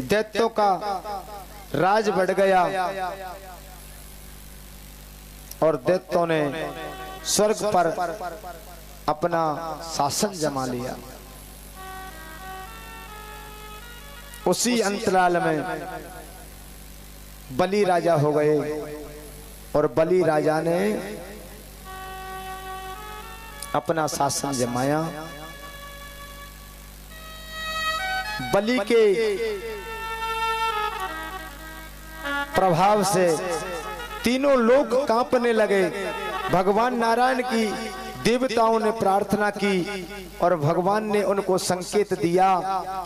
दैत्यों का राज बढ़ गया और दैत्यों ने स्वर्ग पर अपना शासन जमा लिया। उसी अंतराल में बलि राजा हो गए और बलि राजा ने अपना शासन जमाया। बलि के प्रभाव से तीनों लोग कांपने लगे। भगवान नारायण की देवताओं ने प्रार्थना की और भगवान ने उनको संकेत दिया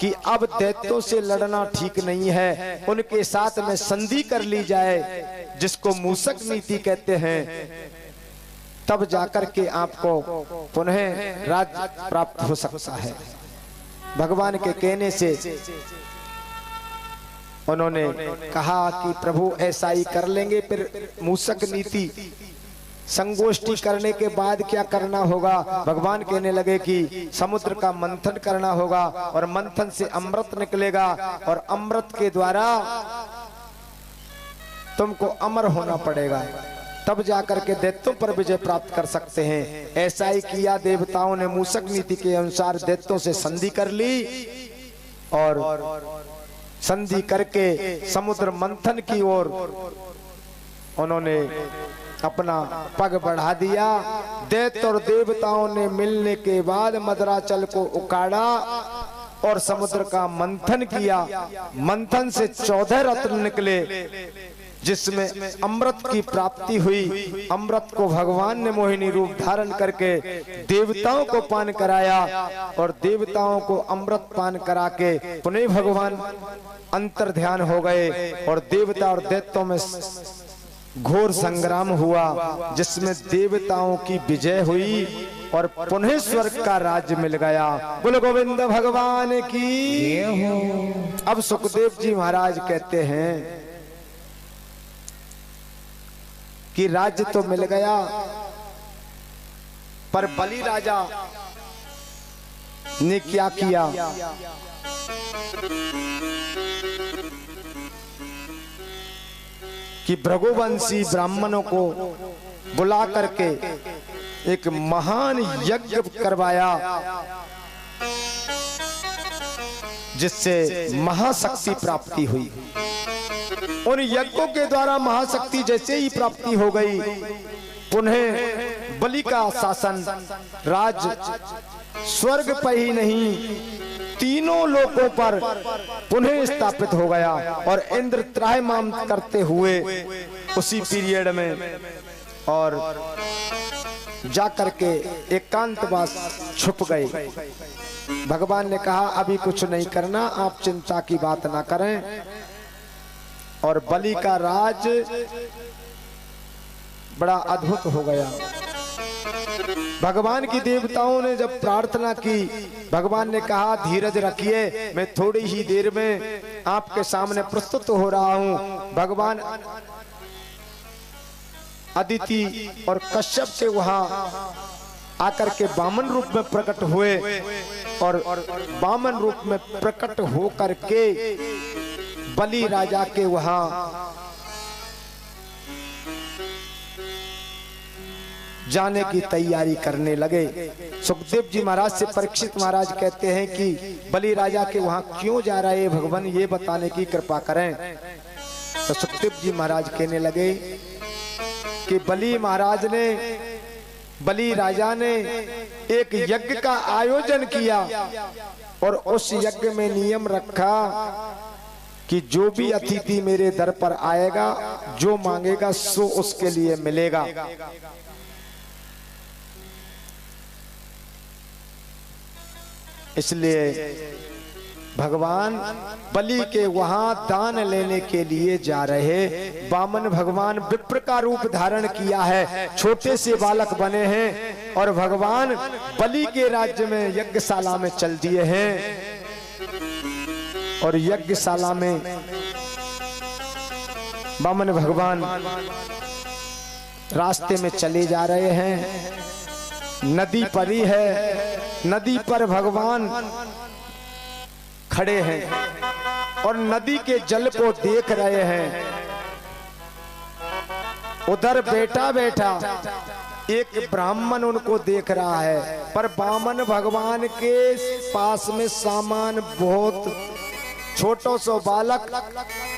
कि अब दैत्यों से लड़ना ठीक नहीं है, उनके साथ में संधि कर ली जाए, जिसको मूसक नीति कहते हैं। तब जाकर के आपको पुनः राज्य प्राप्त हो सकता है। भगवान के कहने से उन्होंने कहा कि प्रभु ऐसा ही कर लेंगे। फिर मूसक नीति संगोष्ठी करने के बाद क्या करना होगा? भगवान कहने लगे कि समुद्र का मंथन करना होगा और मंथन से अमृत निकलेगा और अमृत के द्वारा तुमको अमर होना पड़ेगा, तब जाकर के दैत्यों पर विजय प्राप्त कर सकते हैं। ऐसा ही किया। देवताओं ने मूसक नीति के अनुसार दैत्यों से संधि कर ली और संधि करके समुद्र मंथन की ओर उन्होंने अपना पग बढ़ा दिया। दैत्य और देवताओं ने मिलने के बाद मदराचल को उकाड़ा और समुद्र का मंथन किया। मंथन से 14 रत्न निकले, जिसमें अमृत की प्राप्ति हुई। अमृत को भगवान ने मोहिनी रूप धारण करके देवताओं को पान कराया और देवताओं को अमृत पान करा के पुनः भगवान अंतर ध्यान हो गए और देवता और दैत्यों में घोर संग्राम हुआ, जिसमें देवताओं की विजय हुई और पुनः स्वर्ग का राज्य मिल गया। बोलो गोविंद भगवान की। अब सुखदेव जी महाराज कहते हैं कि राज्य तो मिल गया, पर बलि राजा ने क्या किया? कि भृगुवंशी ब्राह्मणों को बुला करके एक महान यज्ञ करवाया, जिससे महाशक्ति प्राप्ति हुई। उन यज्ञों के द्वारा महाशक्ति जैसे ही प्राप्ति हो गई, पुनः बलि का शासन राज स्वर्ग पर ही नहीं तीनों लोकों पर पुनः स्थापित हो गया और इंद्र त्राहिमाम करते हुए उसी पीरियड में और जाकर के एकांतवास छुप गए। भगवान ने कहा अभी कुछ नहीं करना, आप चिंता की बात ना करें। और बलि का राज बड़ा अद्भुत हो गया। भगवान की देवताओं ने जब प्रार्थना की, भगवान ने कहा धीरज रखिए, मैं थोड़ी ही देर में आपके सामने प्रस्तुत हो रहा हूं। भगवान अदिति और कश्यप से वहां आकर के वामन रूप में प्रकट हुए और वामन रूप में प्रकट हो करके बलि राजा के वहां जाने की तैयारी करने लगे। सुखदेव जी महाराज से परीक्षित महाराज कहते हैं कि बलि राजा के वहां क्यों जा रहे हैं भगवान, ये बताने की कृपा करें। तो सुखदेव जी महाराज कहने लगे कि बलि राजा ने एक यज्ञ का आयोजन किया और उस यज्ञ में नियम रखा कि जो भी अतिथि मेरे दर पर आएगा, जो मांगेगा सो उसके लिए मिलेगा। इसलिए भगवान बलि के वहां दान लेने के लिए जा रहे। वामन भगवान विप्र का रूप धारण किया है, छोटे से बालक बने हैं और भगवान बलि के राज्य में यज्ञशाला में चल दिए हैं। और यज्ञशाला में वामन भगवान रास्ते में चले जा रहे हैं। नदी परी है, नदी पर भगवान खड़े हैं। और नदी के जल को देख रहे हैं। उधर बेटा बैठा एक ब्राह्मण उनको देख रहा है, पर वामन भगवान के पास में सामान बहुत छोटो सो बालक,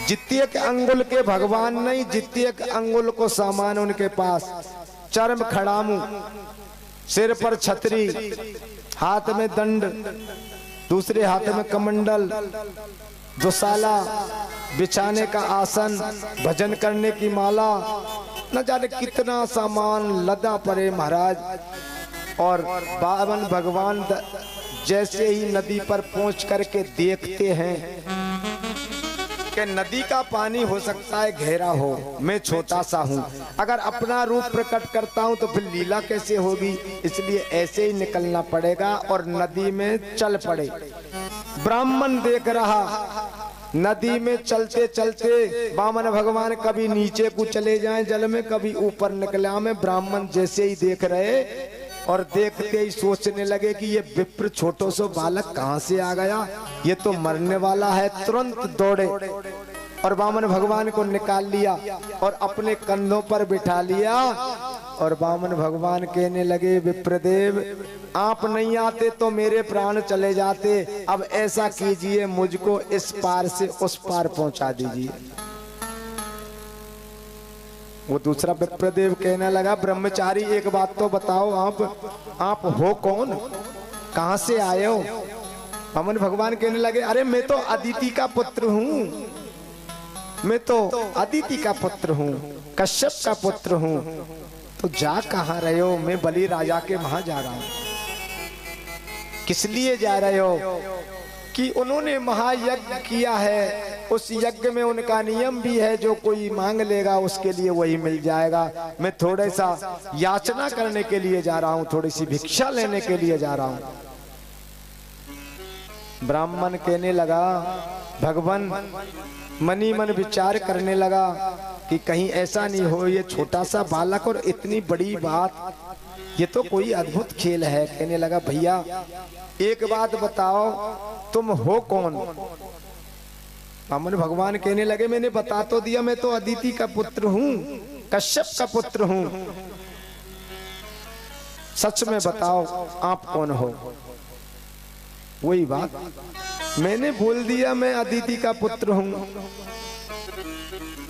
जित्यक अंगुल के भगवान नहीं, जित्यक अंगुल को सामान उनके पास। चर्म खड़ामू, सिर पर छतरी, हाथ में दंड, दूसरे हाथ में कमंडल, दुशाला, बिछाने का आसन, भजन करने की माला, न जाने कितना सामान लदा पड़े महाराज। और वामन भगवान जैसे ही नदी पर पहुंच करके देखते हैं कि नदी का पानी हो सकता है गहरा हो, मैं छोटा सा हूँ, अगर अपना रूप प्रकट करता हूँ तो फिर लीला कैसे होगी, इसलिए ऐसे ही निकलना पड़ेगा और नदी में चल पड़े। ब्राह्मण देख रहा, नदी में चलते चलते वामन भगवान कभी नीचे को चले जाएं जल में, कभी ऊपर निकला में। ब्राह्मण जैसे ही देख रहे और देखते ही सोचने लगे कि ये विप्र छोटो सो बालक कहाँ से आ गया, ये तो मरने वाला है। तुरंत दौड़े और वामन भगवान को निकाल लिया और अपने कंधों पर बिठा लिया। और वामन भगवान कहने लगे, विप्रदेव आप नहीं आते तो मेरे प्राण चले जाते, अब ऐसा कीजिए मुझको इस पार से उस पार पहुंचा दीजिए। वो दूसरा विप्रदेव कहने लगा, ब्रह्मचारी एक बात तो बताओ, आप हो कौन, कहां से आए हो? वामन भगवान कहने लगे, अरे मैं तो अदिति का पुत्र हूँ, मैं तो अदिति का पुत्र हूँ, कश्यप का पुत्र हूँ। तो जा कहाँ रहे हो? मैं बलि राजा के वहां जा रहा हूँ। किस लिए जा रहे हो? कि उन्होंने महायज्ञ किया है, उस यज्ञ में उनका नियम भी है, जो कोई मांग लेगा उसके लिए वही मिल जाएगा। मैं थोड़ा सा याचना करने के लिए जा रहा हूँ, थोड़ी सी भिक्षा लेने के लिए जा रहा हूँ। ब्राह्मण कहने लगा, भगवान मनी मन विचार करने लगा कि कहीं ऐसा नहीं हो ये छोटा सा बालक और इतनी बड़ी बात, ये तो कोई अद्भुत खेल है। कहने लगा, भैया एक बात बताओ, तुम हो कौन? वामन भगवान कहने लगे, मैंने बता तो दिया, मैं तो अदिति का पुत्र हूँ, कश्यप का पुत्र हूँ। सच में बताओ आप कौन हो? वही बात, मैंने बोल दिया मैं अदिति का पुत्र हूँ,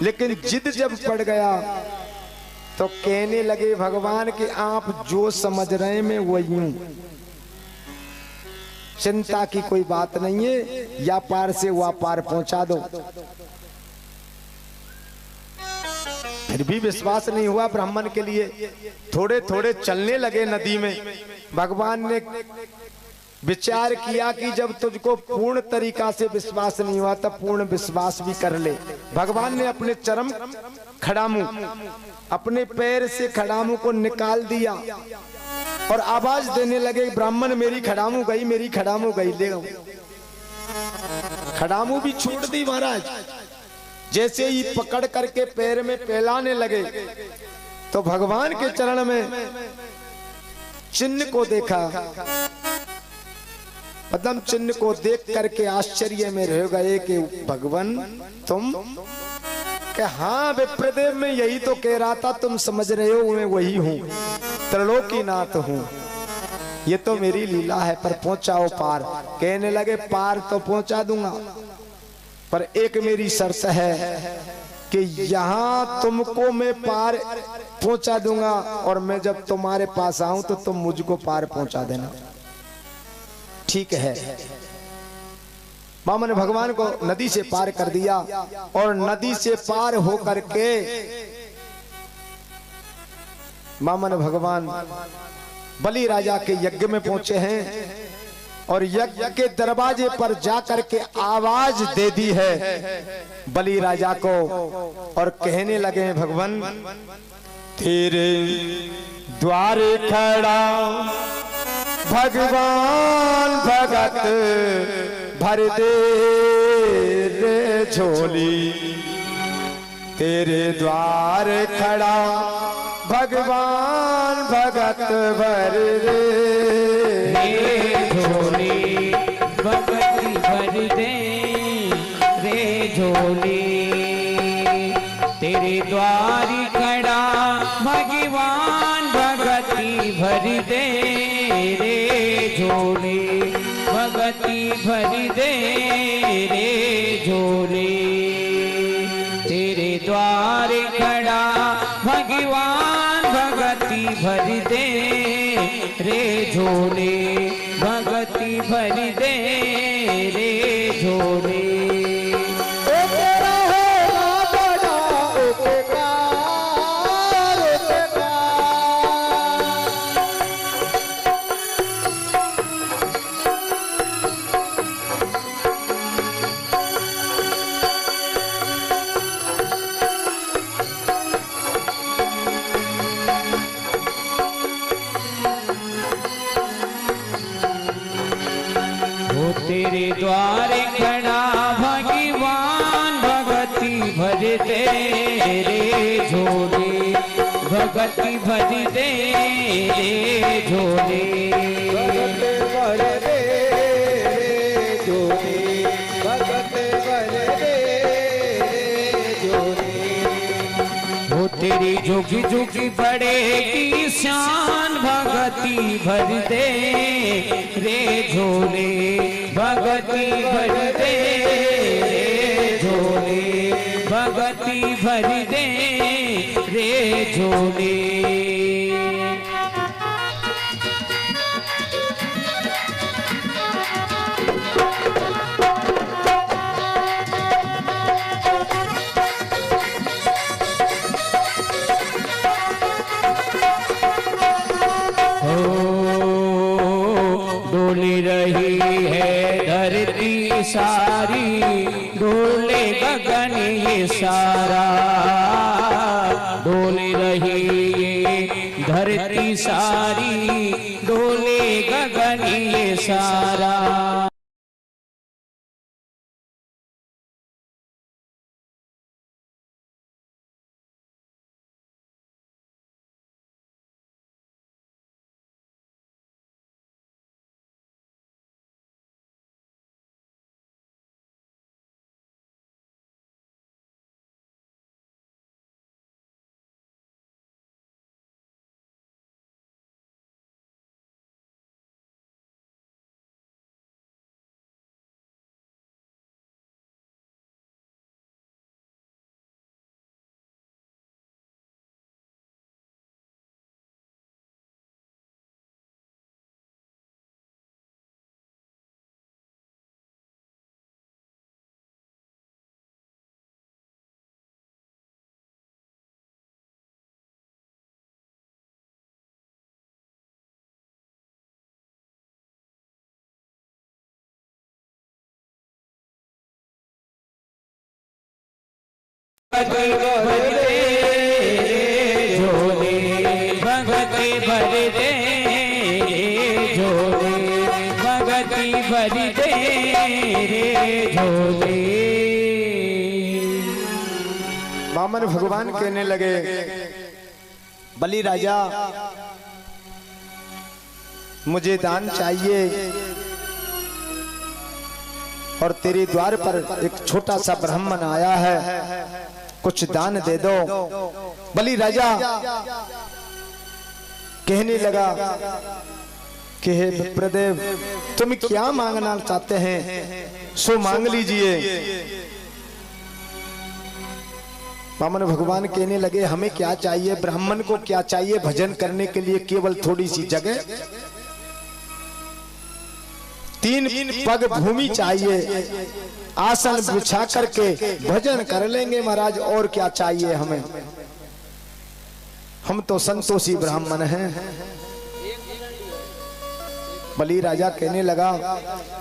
लेकिन जिद जब पड़ गया तो कहने लगे भगवान कि आप जो समझ रहे हैं मैं वही हूँ, चिंता की कोई बात नहीं है, या पार से वह पार पहुंचा दो। फिर भी विश्वास नहीं हुआ ब्राह्मण के लिए। थोड़े थोड़े चलने लगे नदी में। भगवान ने विचार किया कि जब तुझको पूर्ण तरीका से विश्वास नहीं हुआ तब पूर्ण विश्वास भी कर ले। भगवान ने अपने चरम खड़ामू, अपने पैर से खड़ामू को निकाल दिया और आवाज देने लगे, ब्राह्मण मेरी खड़ामू गई, मेरी खड़ामू गई। ले खड़ामू भी छोड़ दी महाराज। जैसे ही पकड़ करके पैर में फैलाने लगे तो भगवान के चरण में चिन्ह को देखा। पद्म चिन्ह को देख करके आश्चर्य में रह गए कि भगवान तुम? कि हाँ विप्रदेव, मैं यही तो कह रहा था, तुम समझ रहे हो मैं वही हूँ, त्रिलोकीनाथ हूँ। ये तो मेरी लीला है, पर पहुंचाओ पार। कहने लगे पार तो पहुंचा दूंगा, पर एक मेरी शर्त है कि यहाँ तुमको मैं पार पहुंचा दूंगा और मैं जब तुम्हारे पास आऊं तो तुम मुझको पार पहुंचा देना। ठीक है। वामन भगवान को नदी से पार कर दिया और नदी से पार हो करके वामन भगवान बलि राजा के यज्ञ में पहुंचे हैं और यज्ञ के दरवाजे पर जाकर के आवाज दे दी है बलि राजा को और कहने लगे, भगवान तेरे द्वारे खड़ा भगवान भगत भर दे रे झोली। तेरे द्वार खड़ा भगवान भगत भर दे झोली, भगत भर दे रे झोले, तेरे द्वारी खड़ा भगवान भगति भर दे रे झोले, भगति भर दे रे झोले, तेरे द्वार खड़ा भगवान भगति भर दे रे झोले, भगति भर दे रे झोले। तेरे द्वारे खड़ा भगवान भगति भर दे रे झोले, भगति भर दे रे झोले, भगति भर दे रे झोले, भगति भर दे रे झोले। वो तेरी झुकी झुकी बड़ेगी शान, भगति भर दे रे झोले, भगति भर दे रे झोले, भगति भर दे रे झोले। डोली रही है धरती सारी, डोले गगन ये सारा, डोली रही ये धरती सारी, डोले गगन ये सारा। भगति भर दे रे झोले, भगति भर दे रे झोले, भगति भर दे रे झोले। वामन भगवान कहने लगे, बलि राजा मुझे दान चाहिए और तेरे द्वार पर एक छोटा सा ब्राह्मण आया है, कुछ दान दे दो। बलि राजा कहने लगा कि हे विप्रदेव, तुम क्या मांगना चाहते हैं सो मांग लीजिए। वामन भगवान कहने लगे, हमें क्या चाहिए, ब्राह्मण को क्या चाहिए, भजन करने के लिए केवल थोड़ी सी जगह, 3 पग भूमि चाहिए, आसन बिछा करके भजन कर लेंगे महाराज, और क्या चाहिए हमें, हम तो संतोषी ब्राह्मण हैं। बलि राजा कहने लगा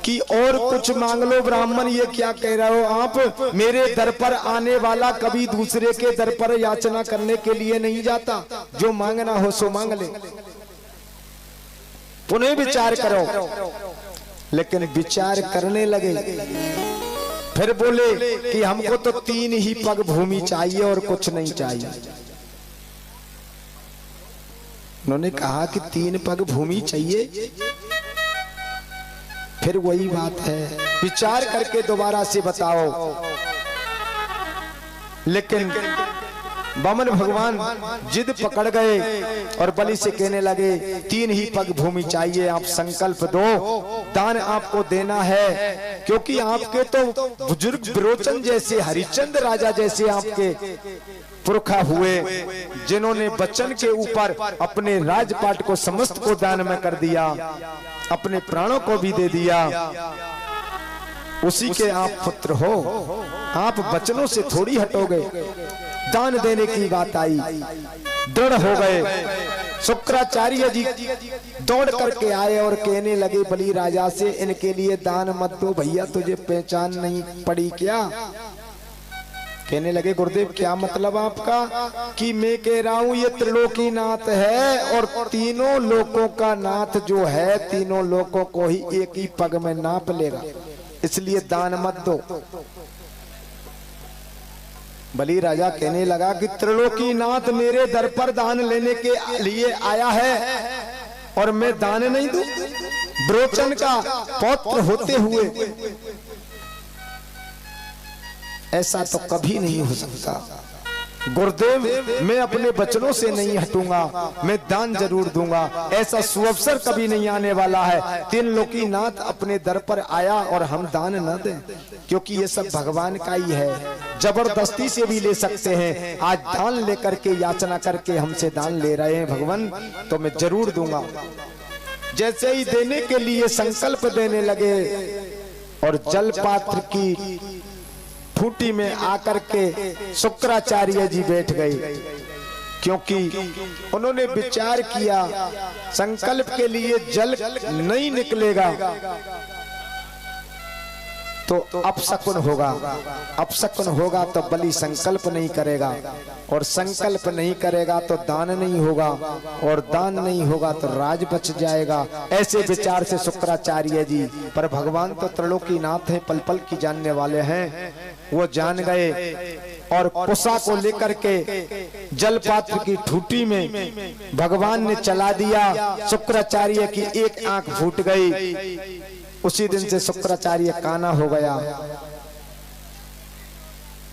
कि और कुछ मांग लो ब्राह्मण, ये क्या कह रहे हो आप, मेरे दर पर आने वाला कभी दूसरे के दर पर याचना करने के लिए नहीं जाता, जो मांगना हो सो मांग ले, पुनः विचार करो। लेकिन विचार करने लगे, फिर बोले कि हमको तो 3 ही पग भूमि चाहिए और कुछ नहीं चाहिए। उन्होंने कहा कि 3 पग भूमि चाहिए, फिर वही बात है, विचार करके दोबारा से बताओ लेकिन वामन भगवान जिद पकड़ गए और बलि से कहने लगे 3 ही पग भूमि चाहिए, आप संकल्प दो, दान आपको देना है, क्योंकि आपके तो बुजुर्ग विरोचन जैसे, हरिश्चंद्र राजा जैसे आपके पुरखा हुए, जिन्होंने वचन के ऊपर अपने राजपाट को समस्त को दान में कर दिया, अपने प्राणों को भी दे दिया, उसी के आप पुत्र हो, आप वचनों से थोड़ी हटोगे। दान देने की बात आई, दृढ़ हो गए। शुक्राचार्य जी दौड़ करके आए और कहने लगे बलि राजा से, इनके लिए दान मत दो भैया, तुझे पहचान नहीं पड़ी क्या? कहने लगे गुरुदेव क्या मतलब आपका? कि मैं कह रहा हूं ये त्रिलोकी नाथ है और तीनों लोकों का नाथ जो है, तीनों लोकों को ही एक ही पग में नाप लेगा, इसलिए दान मत दो। बलि राजा कहने लगा कि त्रिलोकी नाथ मेरे दर पर दान लेने के लिए आया है और मैं दान नहीं दूं? विरोचन का पौत्र होते हुए ऐसा तो कभी नहीं हो सकता। गुरुदेव मैं अपने वचनों से नहीं हटूंगा, मैं दान जरूर दूंगा, ऐसा सुअवसर कभी नहीं आने वाला है। 3 लोकी नाथ अपने दर पर आया और हम दान न दें, क्योंकि ये सब भगवान का ही है, जबरदस्ती से भी ले सकते हैं। आज दान लेकर के, याचना करके हमसे दान ले रहे हैं भगवान, तो मैं जरूर दूंगा। जैसे ही देने के लिए संकल्प देने लगे और जल पात्र की खूंटी में आकर के शुक्राचार्य जी बैठ गए, क्योंकि उन्होंने विचार किया संकल्प के लिए जल नहीं निकलेगा तो अपशकुन होगा, अपशकुन होगा तो बलि संकल्प नहीं करेगा, और संकल्प नहीं करेगा तो दान नहीं होगा, और दान नहीं होगा तो राज बच जाएगा। ऐसे विचार से शुक्राचार्य जी, पर भगवान तो त्रिलोकी नाथ हैं, पल पल की जानने वाले हैं, वो जान गए और कुशा को लेकर के जल पात्र की ठूठी में भगवान ने चला दिया। शुक्राचार्य की एक आंख फूट गई। उसी दिन से शुक्राचार्य काना हो गया।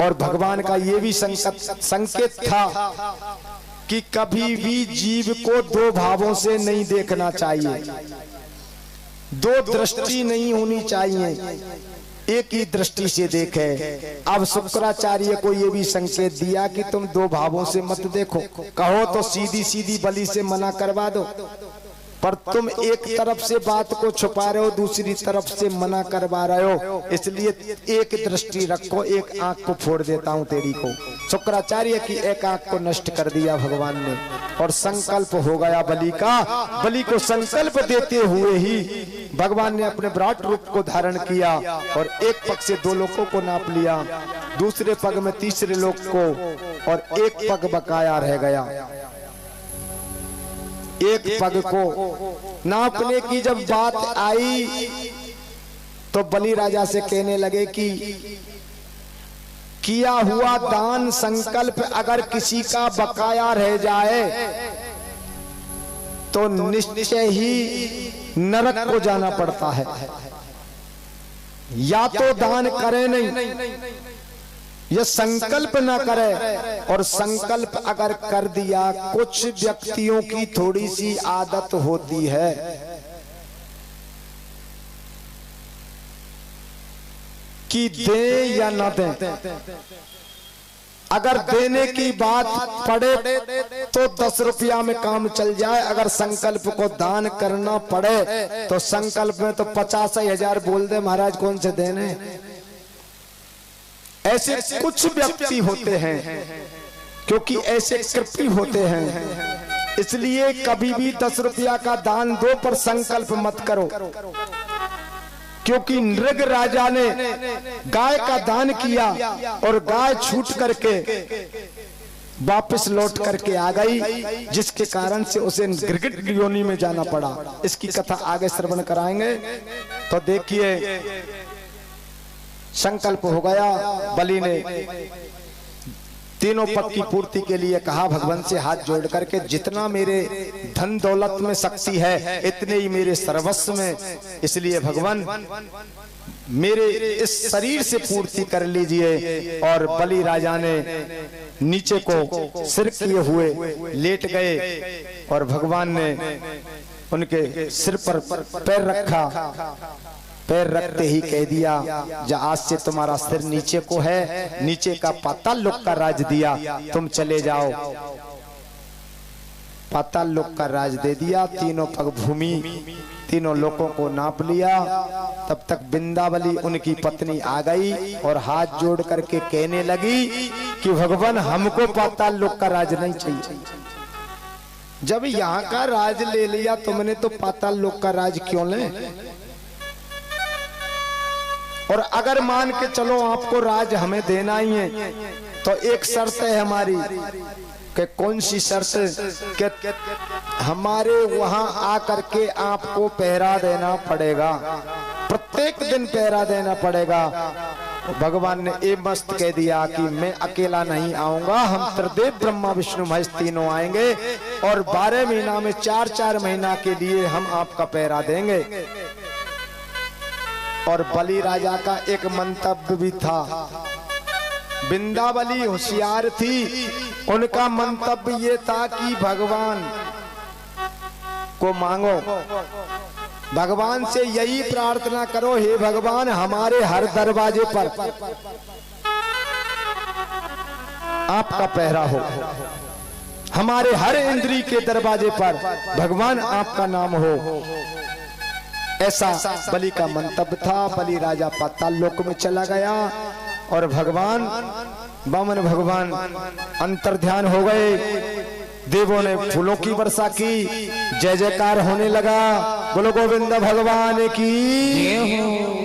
और भगवान का ये भी संकेत था कि कभी भी जीव को 2 भावों से नहीं देखना चाहिए, 2 दृष्टि नहीं होनी चाहिए, एक ही दृष्टि से देखे। अब शुक्राचार्य को ये भी संकेत दिया कि तुम 2 भावों से मत देखो, कहो तो सीधी सीधी बलि से मना करवा दो, पर तुम एक तरफ से बात को छुपा रहे हो, दूसरी तरफ से मना करवा रहे हो, इसलिए एक दृष्टि रखो, एक आंख को फोड़ देता हूं तेरी को। शुक्राचार्य की एक आंख को नष्ट कर दिया भगवान ने, और संकल्प हो गया बलि का। बलि को संकल्प देते हुए ही भगवान ने अपने विराट रूप को धारण किया और एक पग से 2 लोगों को नाप लिया, दूसरे पग में तीसरे लोग को, और एक पग बकाया रह गया। एक पग को नापने की जब बात आई तो बलि राजा से कहने लगे कि किया हुआ दान संकल्प अगर किसी का बकाया रह जाए तो निश्चय ही नरक को जाना पड़ता है। या तो दान करे नहीं, यह संकल्प न करे, और संकल्प अगर कर दिया, कुछ व्यक्तियों की थोड़ी सी आदत होती है कि दे या न दे। अगर देने की बात पड़े तो 10 रुपया में काम चल जाए, अगर संकल्प को दान करना पड़े तो संकल्प में तो 50,000 बोल दे महाराज, कौन से देने। ऐसे कुछ व्यक्ति होते हैं, क्योंकि ऐसे कृपी होते हैं, इसलिए कभी भी 10 रुपया का दान दो, पर संकल्प मत करो। क्योंकि नृग राजा ने गाय का दान किया और गाय छूट करके वापस लौट करके आ गई, जिसके कारण से उसे गिरगिट योनि में जाना पड़ा। इसकी कथा आगे श्रवण कराएंगे। तो देखिए संकल्प हो गया, बलि ने तीनों पग की पूर्ति के लिए कहा भगवान से हाथ जोड़ करके, जितना मेरे धन दौलत में शक्ति है इतने ही मेरे सर्वस्व में, इसलिए भगवान मेरे इस शरीर से पूर्ति कर लीजिए। और बलि राजा ने नीचे को सिर किए हुए लेट गए और भगवान ने उनके सिर पर पैर रखा। पैर रखते ही कह दिया, जा आज से तुम्हारा सिर नीचे को है, नीचे का पाताल लोक का राज दिया, तुम चले जाओ। पाताल लोक का राज दे दिया। तीनों पग भूमि, तीनों लोगों को नाप लिया। तब तक बिंदावली उनकी पत्नी आ गई और हाथ जोड़ करके कहने लगी कि भगवान हमको पाताल लोक का राज नहीं चाहिए। जब यहाँ का राज ले लिया तुमने तो पाताल लोक का राज क्यों ले? और अगर मान के चलो आपको राज हमें देना ही है तो एक शर्त है हमारी। कि कौन सी शर्त? कि हमारे वहां आकर के आपको पहरा देना पड़ेगा, प्रत्येक दिन पहरा देना पड़ेगा। भगवान ने ये मस्त कह दिया कि मैं अकेला नहीं आऊंगा, हम त्रिदेव ब्रह्मा विष्णु महेश तीनों आएंगे और 12 महीना में 4-4 महीना के लिए हम आपका पहरा देंगे। और बलि राजा का एक मंतव्य भी था। बिंदावली होशियार थी, उनका मंतव्य ये था कि भगवान को मांगो, भगवान से यही प्रार्थना करो, हे भगवान हमारे हर दरवाजे पर आपका पहरा हो, हमारे हर इंद्री के दरवाजे पर भगवान आपका नाम हो। ऐसा बलि का मंतव्य था। बलि राजा पाताल लोक में चला गया और भगवान वामन भगवान अंतर्ध्यान हो गए। देवों ने फूलों की वर्षा की, जय जयकार होने लगा। बोलो गोविंद भगवान की।